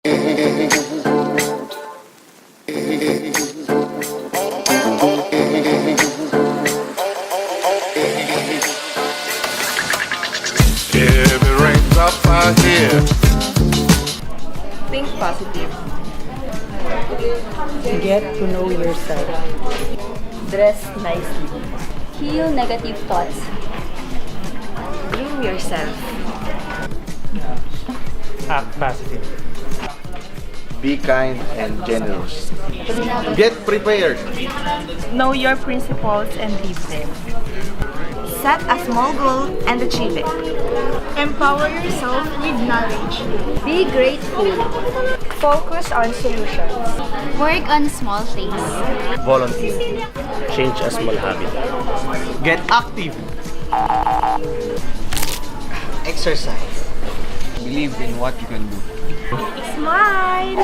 If it rains up out here. Think positive. Get to know yourself. Dress nicely. Heal negative thoughts. Groom yourself. Act positive. Be kind and generous. Get prepared. Know your principles and live them. Set a small goal and achieve it. Empower yourself with knowledge. Be grateful. Focus on solutions. Work on small things. Volunteer. Change a small habit. Get active. Exercise. Believe in what you can do. Smile!